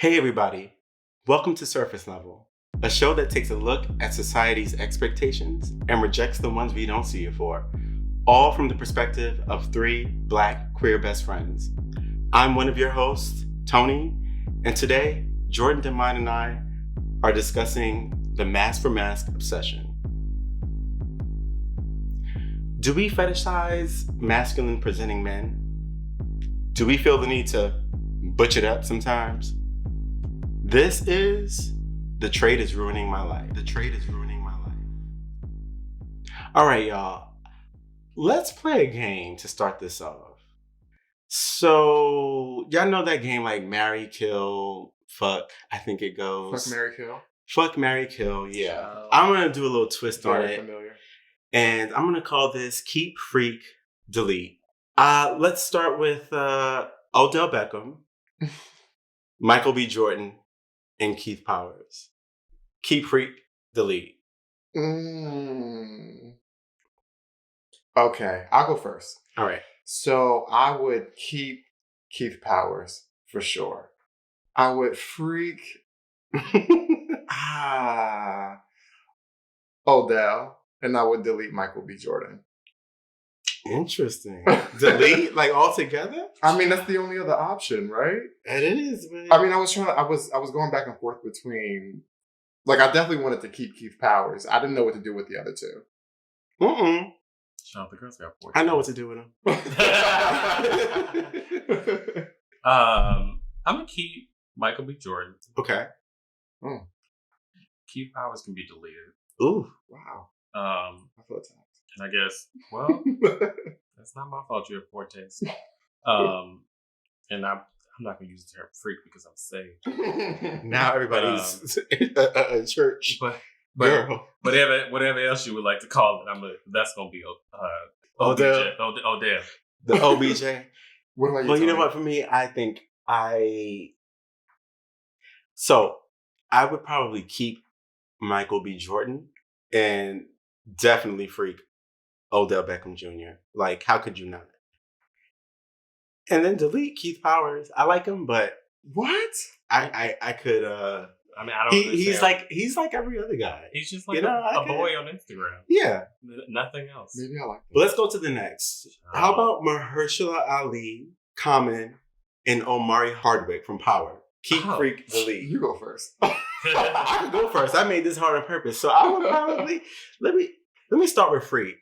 Hey everybody, welcome to Surface Level, a show that takes a look at society's expectations and rejects the ones we don't see it for, all from the perspective of three Black queer best friends. I'm one of your hosts, Tony, and today, Jordan, Damon, and I are discussing the masc for masc obsession. Do we fetishize masculine presenting men? Do we feel the need to butch it up sometimes? This is The Trade is Ruining My Life. The Trade is Ruining My Life. All right, y'all. Let's play a game to start this off. So, y'all know that game like marry, kill, fuck, I think it goes. Fuck, marry, kill? Fuck, marry, kill, yeah. I'm going to do a little twist on it. Familiar. And I'm going to call this Keep, Freak, Delete. Let's start with Odell Beckham, Michael B. Jordan, and Keith Powers. Keep, Freak, Delete. Okay, I'll go first. All right. So I would keep Keith Powers for sure. I would freak Odell, and I would delete Michael B. Jordan. Interesting. Delete like altogether? I mean, that's the only other option, right? It is, man. I mean, I was going back and forth between, like, I definitely wanted to keep Keith Powers. I didn't know what to do with the other two. Shout out the girls got 14. I know what to do with them. I'm gonna keep Michael B. Jordan. Okay. Keith Powers can be deleted. Ooh. Wow. I feel attacked. And I guess, well, that's not my fault. You have poor taste. And I'm not gonna use the term freak because I'm saved. Now everybody's a church. But girl. whatever else you would like to call it, that's gonna be Odell. Odell. The OBJ. What about you? Well, you know Tony? what? For me, I think I would probably keep Michael B. Jordan and definitely freak Odell Beckham Jr. Like, how could you not? And then delete Keith Powers. I like him, but What? I could. I mean, I don't. He's like every other guy. He's just like You know, a boy on Instagram. Yeah. Nothing else. Maybe I like that. But let's go to the next. How about Mahershala Ali, Common, and Omari Hardwick from Power? Keep, freak, delete. You go first. I could go first. I made this hard on purpose. So I would probably let me start with freak.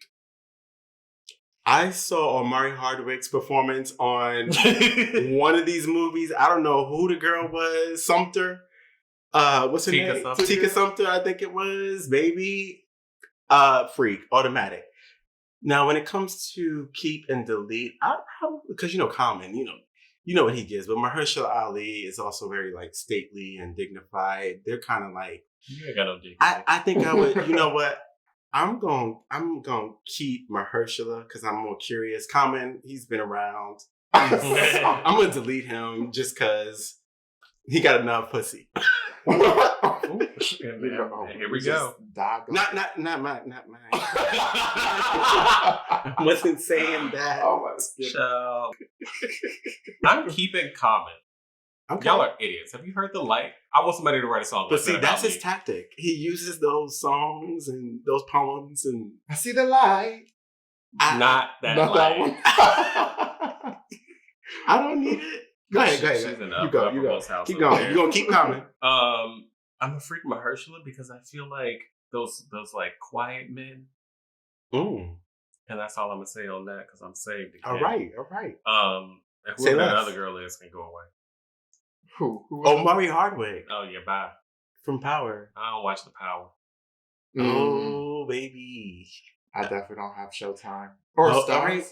I saw Omari Hardwick's performance on one of these movies. I don't know who the girl was. Sumter. What's her name? Sumter. Tika Sumter, I think it was. Baby. Freak. Automatic. Now, when it comes to keep and delete, I probably, because Common, you know what he gives, but Mahershala Ali is also very like stately and dignified. They're kind of like, You ain't got no dignity. I think I would. You know what? I'm going to keep Mahershala because I'm more curious. Common, he's been around. I'm going to delete him just because he got enough pussy. Here we go. Not mine. I wasn't saying that. Oh my God. So, I'm keeping Common. Okay. Y'all are idiots. Have you heard the light? I want somebody to write a song. But like see, that that's about his me. tactic. He uses those songs and those poems and I see the light. Not that Not light. that one. I don't need it. Go ahead. She's in You go. Uppermost house Keep over going. there. You're going to keep coming. I'm a freak Mahershala because I feel like those like quiet men, Mm. and that's all I'm gonna say on that because I'm saved again. All right. And Say whoever that less. other girl is can go away. Who? Omari Hardwick Oh yeah, bye. from Power. I don't watch The Power. Oh, baby. I definitely don't have Showtime or Well, Stars. all right.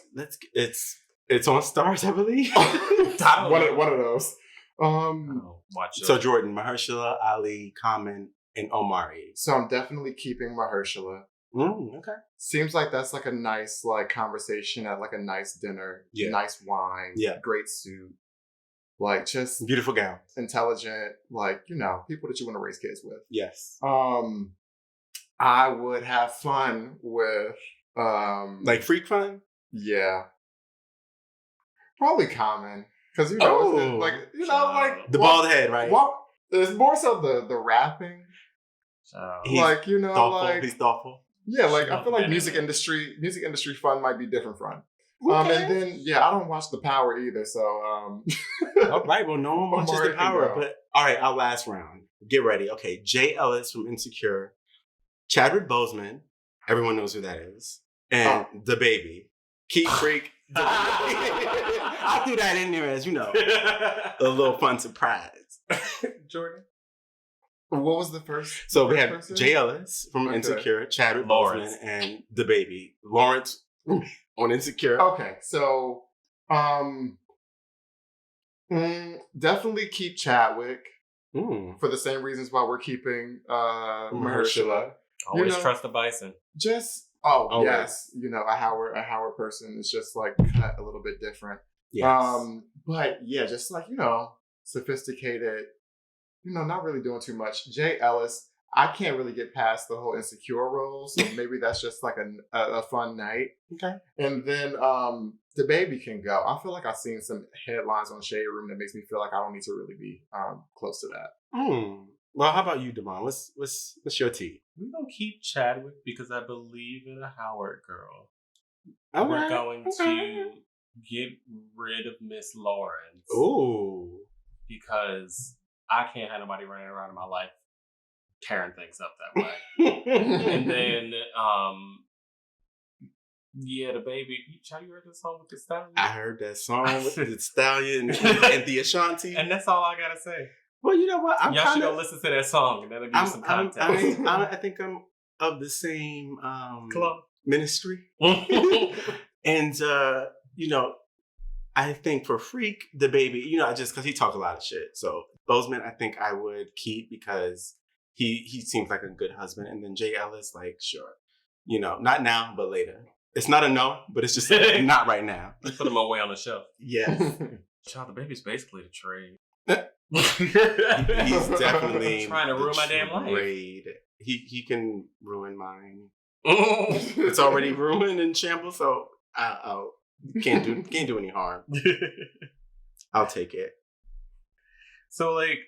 It's on Stars, I believe. one of those. I don't watch So Jordan, Mahershala Ali, Common, and Omari. So I'm definitely keeping Mahershala. Okay. Seems like that's like a nice like conversation at like a nice dinner. Yeah. Nice wine. Yeah. Great suit. Like just Beautiful gown. intelligent. Like people that you want to raise kids with. Yes. I would have fun with Like freak fun? yeah. Probably Common. Because you know, the bald head, right? It's more so the rapping. He's thoughtful. Yeah, like I feel like music industry fun might be different from. Okay. And then I don't watch The Power either. So all right, well, no one watches The Power, but all right, our last round. Get ready. Okay, Jay Ellis from Insecure, Chadwick Boseman, everyone knows who that is, and the baby, Keith Freak. I threw that in there as a little fun surprise. Jordan. What was the first? So we have Jay Ellis from Insecure, Chadwick Boseman, and the baby Lawrence on Insecure. Okay, so definitely keep Chadwick for the same reasons why we're keeping Mahershala. Always trust the bison. Just yes, a Howard person is just like cut a little bit different. Yes. But just like sophisticated. Not really doing too much. Jay Ellis, I can't really get past the whole Insecure role, so maybe that's just like a fun night. Okay. And then the baby can go. I feel like I've seen some headlines on Shade Room that makes me feel like I don't need to really be close to that. Well, how about you, Damon? What's your tea? We don't keep Chadwick because I believe in a Howard girl. Okay. We're going to get rid of Miss Lawrence. Ooh. Because I can't have nobody running around in my life tearing things up that way. And then, the baby. You heard this song with the Stallion? I heard that song with the Stallion and the Ashanti. And that's all I gotta say. Well, you know what? Y'all should go listen to that song, and that'll give you some context. I think I'm of the same club ministry. And, I think for Freak, the baby, just because he talks a lot of shit. So Boseman, I think I would keep because he seems like a good husband. And then Jay Ellis, like, sure. Not now, but later. It's not a no, but it's just not right now. Put him away on the shelf. Yes. Child, the baby's basically a trade. He's definitely trying to ruin my damn life. He can ruin mine. It's already ruined and shambles, so I'll can't do any harm. I'll take it. So, like,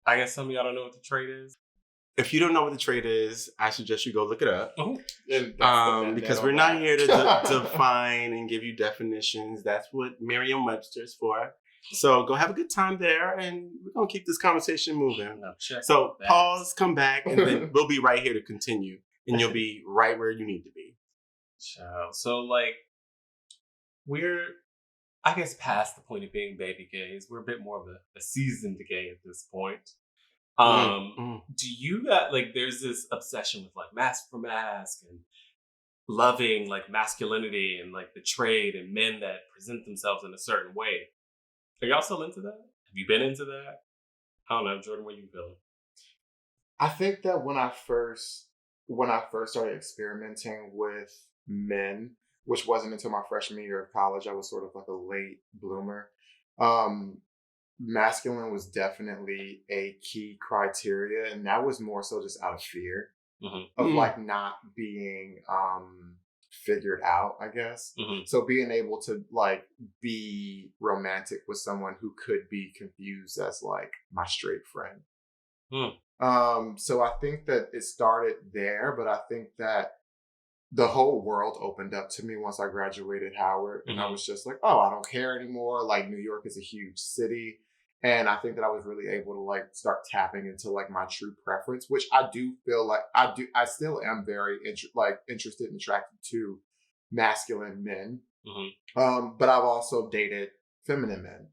I guess some of y'all don't know what the trade is. If you don't know what the trade is, I suggest you go look it up. Because we're not not here to define and give you definitions. That's what Merriam-Webster's for. So go have a good time there, and we're gonna keep this conversation moving. So pause, come back, and then we'll be right here to continue, and you'll be right where you need to be. So, like, we're, I guess, past the point of being baby gays. We're a bit more of a seasoned gay at this point. Do you got, like, there's this obsession with, like, masc for masc and loving, like, masculinity and, like, the trade and men that present themselves in a certain way. Are y'all still into that? Have you been into that? I don't know, Jordan, what are you feeling? I think that when I first started experimenting with men, which wasn't until my freshman year of college, I was sort of like a late bloomer. Masculine was definitely a key criteria, and that was more so just out of fear of like not being figured out, I guess. So being able to like be romantic with someone who could be confused as like my straight friend. So I think that it started there, but I think that the whole world opened up to me once I graduated Howard, and I was just like, oh, I don't care anymore. Like, New York is a huge city. And I think that I was really able to like start tapping into like my true preference, which I do feel like I still am very interested and attracted to masculine men. But I've also dated feminine men,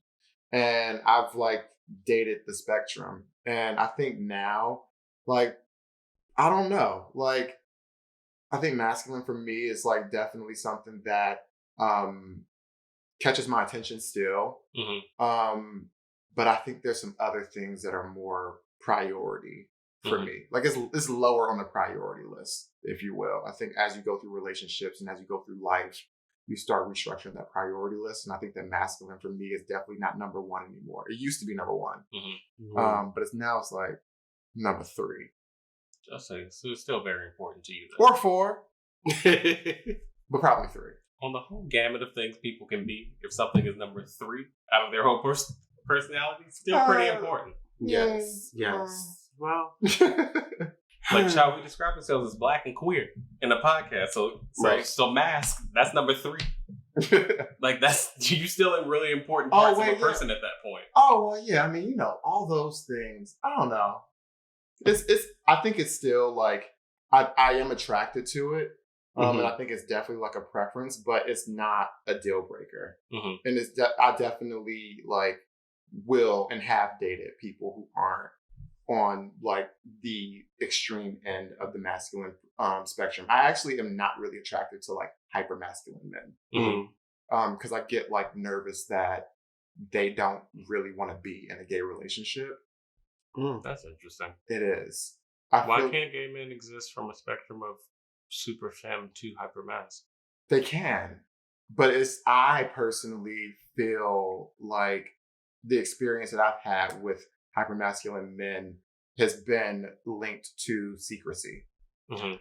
and I've like dated the spectrum. And I think now, like, I don't know, like, I think masculine for me is like definitely something that catches my attention still. But I think there's some other things that are more priority for me. Like it's lower on the priority list, if you will. I think as you go through relationships and as you go through life, you start restructuring that priority list. And I think that masculine for me is definitely not number one anymore. It used to be number one. But it's like number 3. Just saying, so it's still very important to you, though. Or 4. But probably 3. on the whole gamut of things people can be, if something is number 3 out of their whole personality, still pretty important. Yes. Well, like, shall we describe ourselves as black and queer in a podcast? So masc, that's number 3. Like, that's, you still a really important parts of a person at that point. Oh well, yeah. I mean, all those things. I don't know. It's. I think it's still like I am attracted to it. And I think it's definitely like a preference, but it's not a deal breaker. And it's I definitely like will and have dated people who aren't on like the extreme end of the masculine spectrum. I actually am not really attracted to like hyper masculine men because I get like nervous that they don't really want to be in a gay relationship. That's interesting. It is. Why can't gay men exist from a spectrum of super femme to hyper masc? They can, but I personally feel like the experience that I've had with hypermasculine men has been linked to secrecy.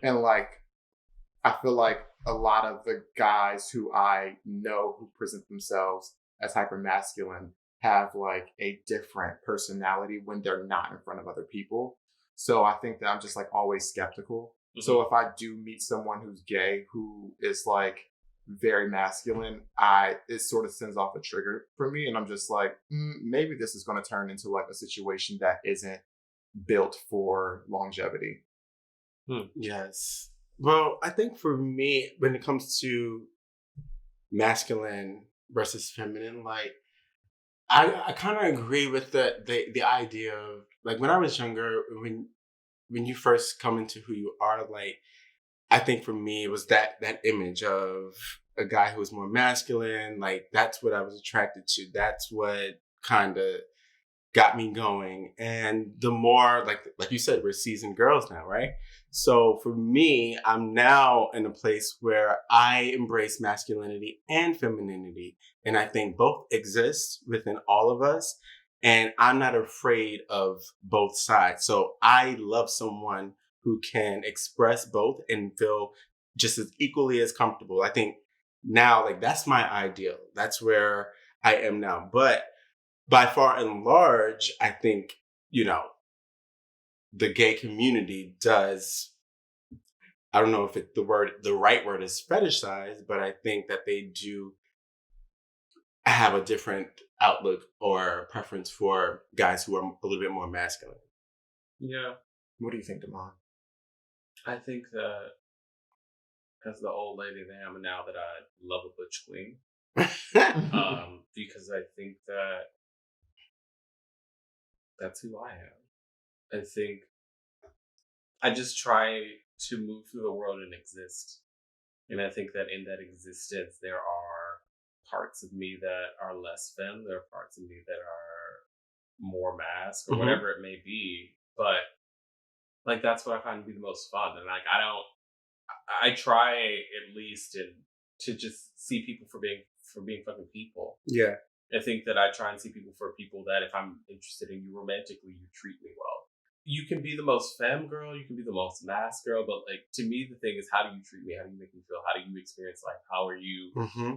And like, I feel like a lot of the guys who I know who present themselves as hypermasculine have like a different personality when they're not in front of other people. So I think that I'm just like always skeptical. So if I do meet someone who's gay, who is like very masculine, it sort of sends off a trigger for me. And I'm just like, maybe this is going to turn into like a situation that isn't built for longevity. Yes. Well, I think for me, when it comes to masculine versus feminine, like I kind of agree with the idea of like when I was younger, when you first come into who you are, like I think for me it was that image of a guy who was more masculine. Like that's what I was attracted to. That's what kind of got me going. And the more like you said, we're seasoned girls now, right? So for me, I'm now in a place where I embrace masculinity and femininity. And I think both exist within all of us. And I'm not afraid of both sides. So I love someone who can express both and feel just as equally as comfortable. I think now, like, that's my ideal. That's where I am now. But by far and large, I think, the gay community does, I don't know if the right word is fetishize, but I think that they do have a different outlook or preference for guys who are a little bit more masculine. Yeah. What do you think, Damon? I think that as the old lady that I am now, that I love a butch queen. Because I think that that's who I am. I think I just try to move through the world and exist. And I think that in that existence, there are parts of me that are less femme. There are parts of me that are more masc or whatever it may be. But like, that's what I find to be the most fun. And like, I try at least to just see people for being fucking people. Yeah. I think that I try and see people for people that if I'm interested in you romantically, you treat me well. You can be the most femme girl, you can be the most masc girl, but like, to me, the thing is, how do you treat me? How do you make me feel? How do you experience life? How are you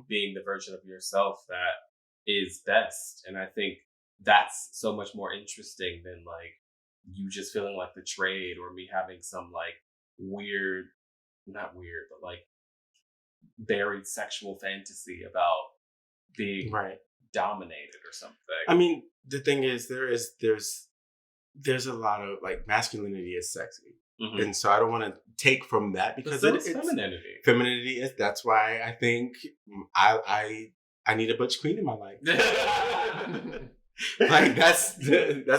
being the version of yourself that is best? And I think that's so much more interesting than like you just feeling like betrayed or me having some like not weird, but like buried sexual fantasy about being dominated or something. I mean, the thing is, there's a lot of like masculinity is sexy, and so I don't want to take from that because it's femininity. Femininity is. That's why I think I need a butch queen in my life. Like that's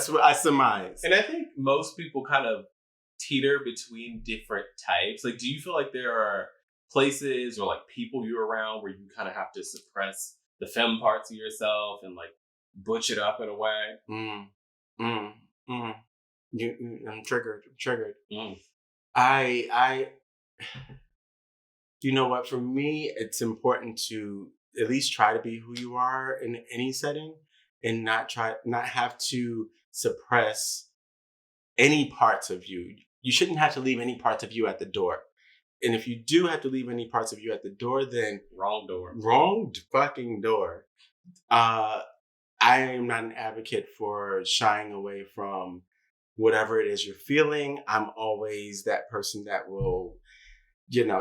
what I surmise. And I think most people kind of teeter between different types. Like, do you feel like there are places or like people you're around where you kind of have to suppress the femme parts of yourself and like butch it up in a way? I'm triggered. I you know what? For me, it's important to at least try to be who you are in any setting, and not have to suppress any parts of you. You shouldn't have to leave any parts of you at the door. And if you do have to leave any parts of you at the door, then wrong fucking door. I am not an advocate for shying away from whatever it is you're feeling. I'm always that person that will,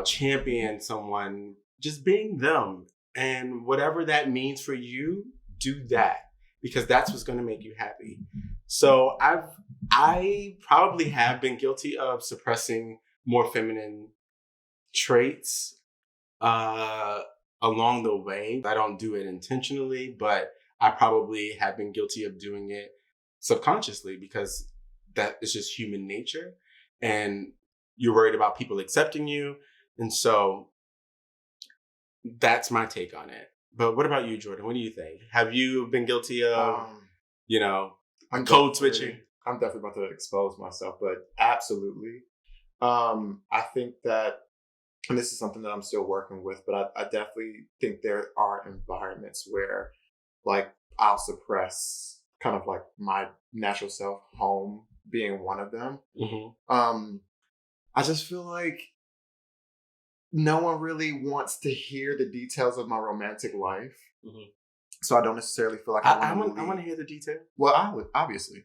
champion someone just being them. And whatever that means for you, do that, because that's what's going to make you happy. So I probably have been guilty of suppressing more feminine traits along the way. I don't do it intentionally, but I probably have been guilty of doing it subconsciously, because that is just human nature, and you're worried about people accepting you. And so that's my take on it. But what about you, Jordan? What do you think? Have you been guilty of, code switching? I'm definitely about to expose myself, but absolutely. I think that, and this is something that I'm still working with, but I definitely think there are environments where, like, I'll suppress kind of like my natural self, home being one of them. Mm-hmm. I just feel like no one really wants to hear the details of my romantic life. Mm-hmm. So I don't necessarily feel like I want to hear the detail. Well, I would, obviously.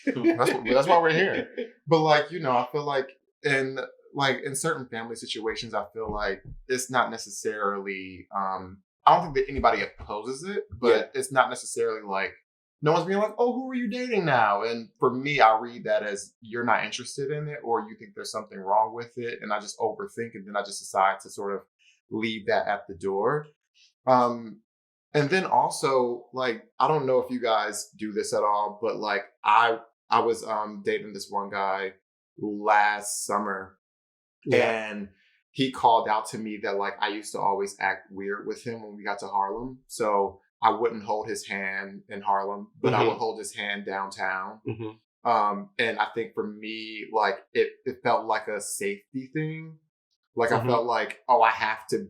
that's why we're here. But I feel like in certain family situations, I feel like it's not necessarily, I don't think that anybody opposes it, but it's not necessarily like, no one's being like, oh, who are you dating now? And for me, I read that as you're not interested in it, or you think there's something wrong with it. And I just overthink, and then I just decide to sort of leave that at the door. And then also, I don't know if you guys do this at all, but I was dating this one guy last summer, and he called out to me that I used to always act weird with him when we got to Harlem. So I wouldn't hold his hand in Harlem, but I would hold his hand downtown. Mm-hmm. And I think for me, it felt like a safety thing. I felt like, oh, I have to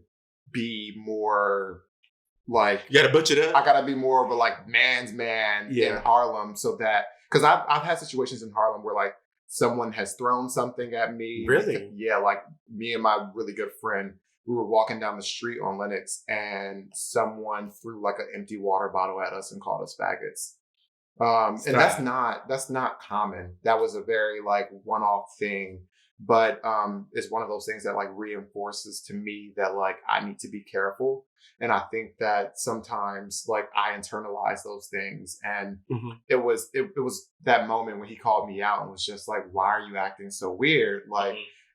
be more you gotta butch it up. I gotta be more of a man's man in Harlem, so that, because I've had situations in Harlem where someone has thrown something at me. Really? Yeah, me and my really good friend, we were walking down the street on Lenox, and someone threw an empty water bottle at us and called us faggots. And that's not common. That was a very one-off thing. But it's one of those things that reinforces to me that I need to be careful. And I think that sometimes I internalize those things. And it was that moment when he called me out and was just why are you acting so weird?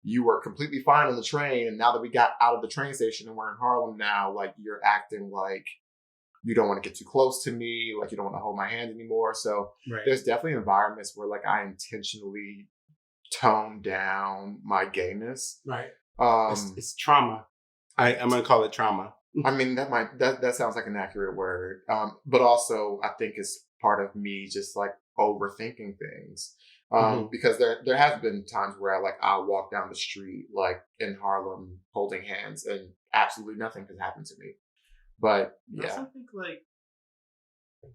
You were completely fine on the train, and now that we got out of the train station and we're in Harlem now, you're acting like you don't want to get too close to me, you don't want to hold my hand anymore. So there's definitely environments where I intentionally tone down my gayness. Right. It's trauma. I'm gonna call it trauma. I mean, that sounds like an accurate word. But also I think it's part of me just overthinking things. Because there has been times where I'll walk down the street in Harlem holding hands and absolutely nothing has happened to me. But I also think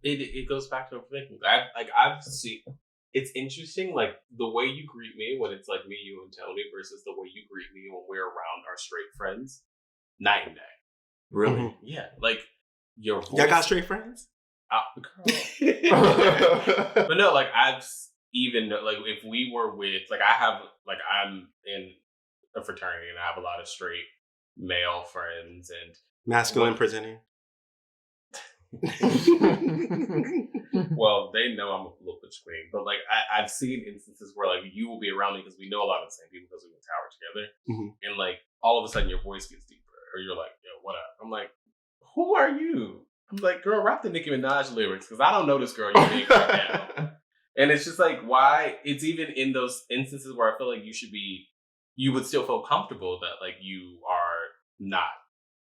it goes back to overthinking. I've seen. It's interesting, the way you greet me when it's me, you, and Tony versus the way you greet me when we're around our straight friends, night and day. Really? Mm-hmm. Yeah, your voice. Y'all got straight friends? But no, I've even if we were with I'm in a fraternity and I have a lot of straight male friends and masculine presenting. Well, they know I'm a little bit screen, but I've seen instances where you will be around me because we know a lot of the same people because we went to Howard together, and all of a sudden your voice gets deeper, or you're yo, what up? I'm who are you? I'm girl, rap the Nicki Minaj lyrics because I don't know this girl you're being right now. And it's just why it's even in those instances where I feel you would still feel comfortable that you are not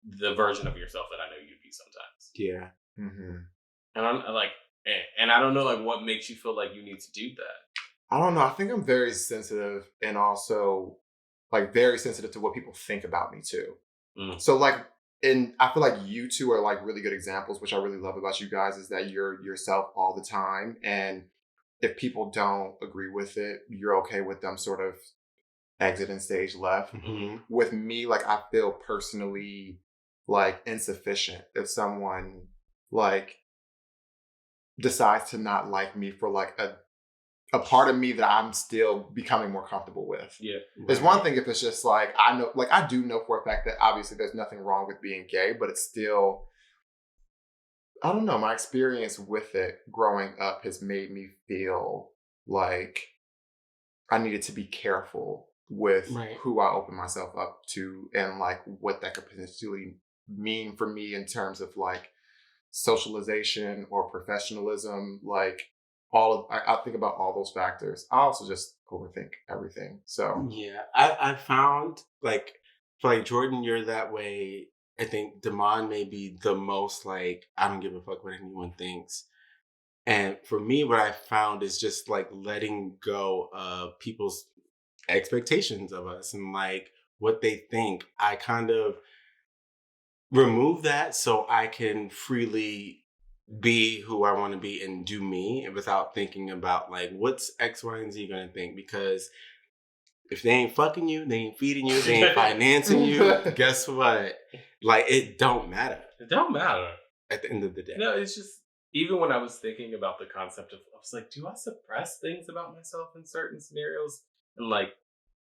the version of yourself that I know you'd be sometimes. Yeah. Mm-hmm. And I'm and I don't know what makes you feel you need to do that. I don't know. I think I'm very sensitive, and also very sensitive to what people think about me too. Mm. So and I feel you two are really good examples, which I really love about you guys, is that you're yourself all the time. And if people don't agree with it, you're okay with them sort of exiting stage left. With me, like, I feel personally like insufficient if someone like decides to not like me for like a part of me that I'm still becoming more comfortable with. Yeah. There's one thing if it's just like, I know, like, I do know for a fact that obviously there's nothing wrong with being gay, but it's still, I don't know, my experience with it growing up has made me feel like I needed to be careful with who I open myself up to and like what that could potentially mean for me in terms of like socialization or professionalism, like I think about all those factors. I also just overthink everything. So yeah, I found like for like Jordan, you're that way. I think Damon may be the most like, I don't give a fuck what anyone thinks. And for me, what I found is just like letting go of people's expectations of us and like what they think. I kind of remove that so I can freely be who I want to be and do me without thinking about like what's X, Y, and Z gonna think. Because if they ain't fucking you, they ain't feeding you, they ain't financing you, guess what? Like, it don't matter. It don't matter. At the end of the day. No, it's just, even when I was thinking about the concept of, I was like, do I suppress things about myself in certain scenarios? And like,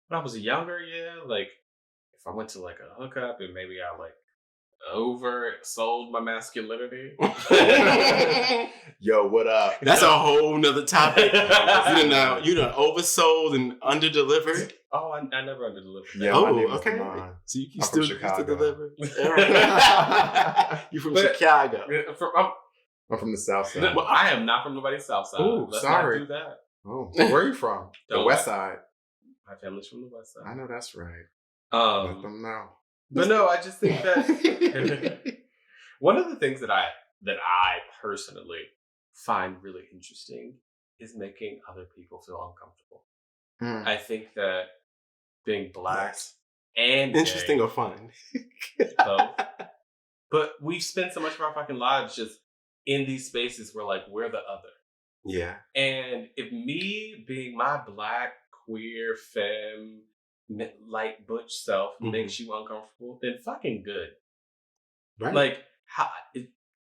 when I was younger, yeah, like, if I went to like a hookup and maybe I like oversold my masculinity. Yo, what up? That's a whole nother topic. You done oversold and underdelivered. Oh, I never underdelivered. Yeah, okay. So you can still used to deliver. You from Chicago? I'm from the South Side. Well, I am not from nobody's South Side. Oh, sorry. Not do that. Oh, where are you from? The West Side. My family's from the West Side. I know that's right. Let them know. But no, I just think that one of the things that I personally find really interesting is making other people feel uncomfortable. I think that being black and interesting gay, or fun, both. But we've spent so much of our fucking lives just in these spaces where like we're the other. Yeah. And if me being my black, queer, femme, light butch self makes you uncomfortable, then fucking good. Right. Like,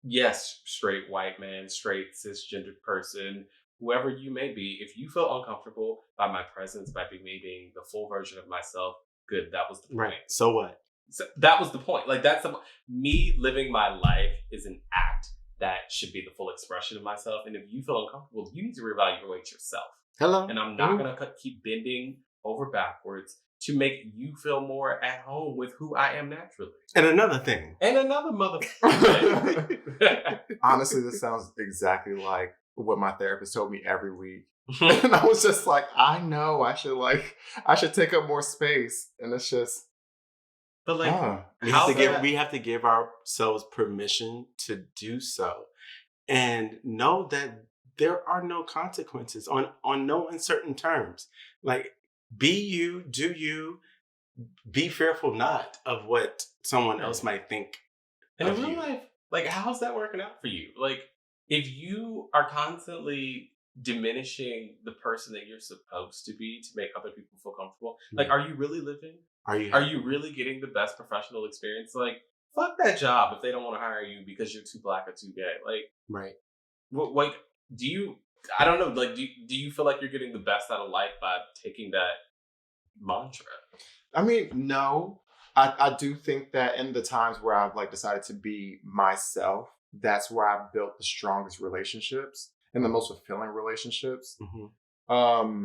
yes, straight white man, straight cisgendered person, whoever you may be, if you feel uncomfortable by my presence, by me being the full version of myself, good. That was the point. Right. So what? So that was the point. Like, me living my life is an act that should be the full expression of myself. And if you feel uncomfortable, you need to reevaluate yourself. Hello. And I'm not going to keep bending over backwards to make you feel more at home with who I am naturally. And another thing. And another motherfucker. Honestly, this sounds exactly like what my therapist told me every week. And I was just like, I know I should take up more space. And it's just, but like, we have to give ourselves permission to do so, and know that there are no consequences on no uncertain terms. Like, be you, do you, be fearful not of what someone else might think. And in real life, like, how's that working out for you? Like, if you are constantly diminishing the person that you're supposed to be to make other people feel comfortable, like, are you really living? Are you really getting the best professional experience? Like, fuck that job if they don't want to hire you because you're too black or too gay. Like, right. Like, do you, I don't know, like, do you feel like you're getting the best out of life by taking that mantra? I mean, no. I do think that in the times where I've like decided to be myself, that's where I've built the strongest relationships and the most fulfilling relationships. But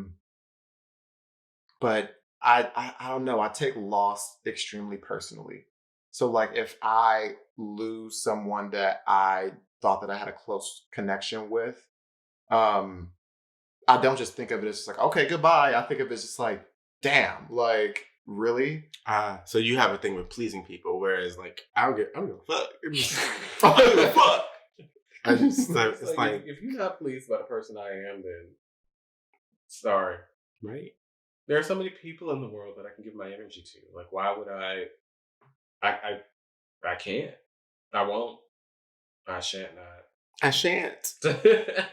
I don't know. I take loss extremely personally. So like if I lose someone that I thought that I had a close connection with, I don't just think of it as just like, okay, goodbye. I think of it as just like, damn, like, really? So you have a thing with pleasing people, whereas like I don't give a fuck. I don't give a fuck. I just it's like if you're not pleased by the person I am, then sorry. Right. There are so many people in the world that I can give my energy to. Like, why would I can't. I won't. I shan't not. I shan't.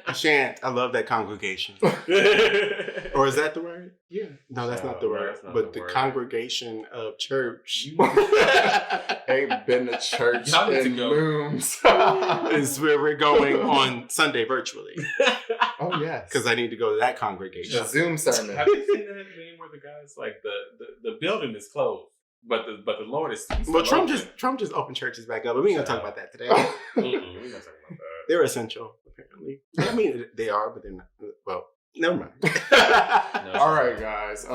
I shan't. I love that congregation. Or is that the word? Yeah. No, that's not the word. Not but the congregation of church. Ain't been to church in moons. Is where we're going on Sunday virtually. Oh, yes. Because I need to go to that congregation. The Zoom sermon. Have you seen that meme where the guy's like, the building is closed, but the Lord is still well, Trump just opened churches back up, but we ain't gonna talk about that today. We're not talking about that. They're essential, apparently. I mean, they are, but they're not. Well, never mind. All right, guys.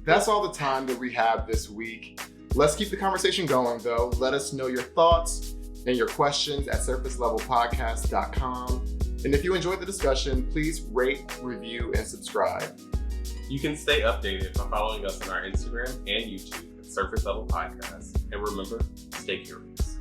That's all the time that we have this week. Let's keep the conversation going, though. Let us know your thoughts and your questions at surfacelevelpodcast.com. And if you enjoyed the discussion, please rate, review, and subscribe. You can stay updated by following us on our Instagram and YouTube at Surface Level Podcast. And remember, stay curious.